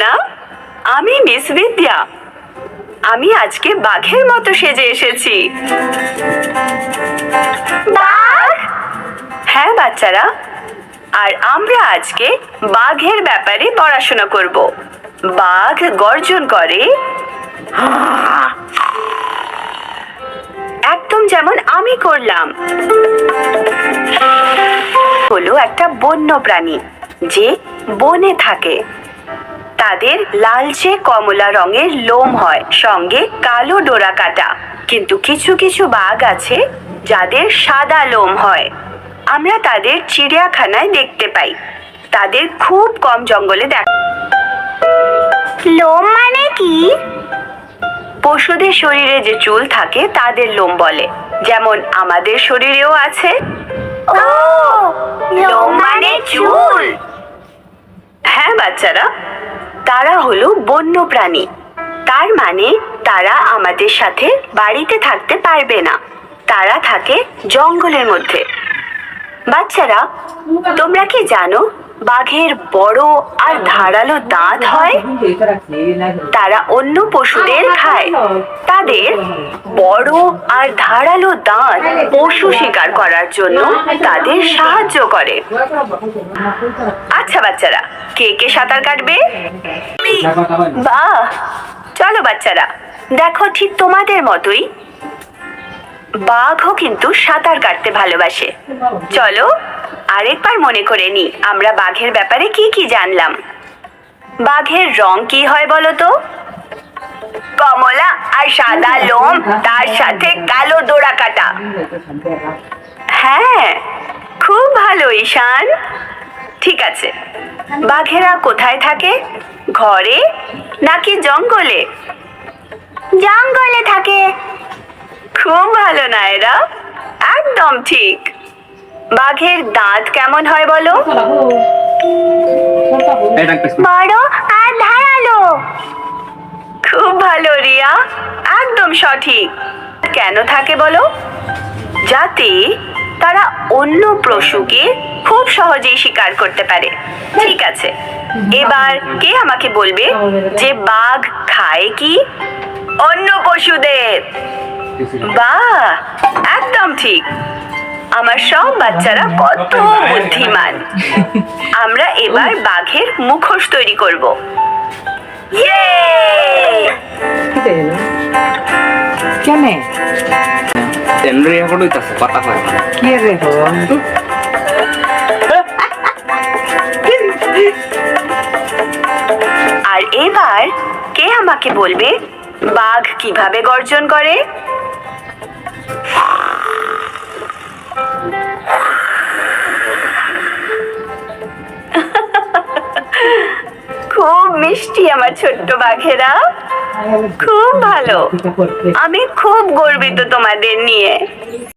না, আমি মিস বিদ্যা। আমি আজকে বাঘের মতো সেজে এসেছি। বাঘ? হ্যাঁ বাচ্চারা, আর আমরা আজকে বাঘের ব্যাপারে পড়াশোনা করব। বাঘ গর্জন করে একদম যেমন আমি করলাম। হলো একটা বন্য প্রাণী যে বনে থাকে। তাদের লালচে কমলা রঙের লোম হয়, সঙ্গে কালো ডোরা কাটা। কিন্তু কিছু কিছু বাঘ আছে যাদের সাদা লোম হয়। আমরা তাদের চিড়িয়াখানায় দেখতে পাই। তাদের খুব কম জঙ্গলে দেখা। লোম মানে কি? পশুদের শরীরে যে চুল থাকে তাদের লোম বলে, যেমন আমাদের শরীরেও আছে। ও, লোম মানে চুল। হ্যাঁ বাচ্চারা, তারা হলো বন্য প্রাণী। তার মানে তারা আমাদের সাথে বাড়িতে থাকতে পারবে না। তারা থাকে জঙ্গলের মধ্যে। বাচ্চারা, তোমরা কি জানো বাঘের বড় আর ধারালো দাঁত হয়? তারা অন্য পশুদের খায়। তাদের বড় আর ধারালো দাঁত পশু শিকার করার জন্য তাদের সাহায্য করে। আচ্ছা বাচ্চারা, কে কে সাঁতার কাটবে? বাহ, চলো বাচ্চারা, দেখো ঠিক তোমাদের মতোই বাঘও কিন্তু সাঁতার কাটতে ভালোবাসে। চলো আরেকবার মনে করে নি আমরা বাঘের ব্যাপারে কি কি জানলাম। বাঘের রং কি হয় বলো তো? কমলা আর সাদা লোম, তার সাথে কালো ডোরা কাটা। হ্যাঁ, খুব ভালো ঈশান। ঠিক আছে, বাঘেরা কোথায় থাকে? ঘরে নাকি জঙ্গলে? জঙ্গলে থাকে। খুব ভালো নায়রা, একদম ঠিক। বাঘের দাঁত কেমন হয় বলো? বড় আর ধারালো। খুব ভালো রিয়া, একদম সঠিক। কেন থাকে বলো? যাতে তারা অন্য পশুকে খুব সহজেই শিকার করতে পারে। ঠিক আছে, এবার কে আমাকে বলবে যে বাঘ খায় কি? অন্য পশুদের। বাহ, একদম ঠিক। আমার সব বাচ্চারা কত বুদ্ধিমান। আমরা এবার বাঘের মুখোশ তৈরি করব। আর এবার কে আমাকে বলবে বাঘ কিভাবে গর্জন করে? খুব মিষ্টি আমার ছোট্ট বাঘেরা, খুব ভালো। আমি খুব গর্বিত তোমাদের নিয়ে।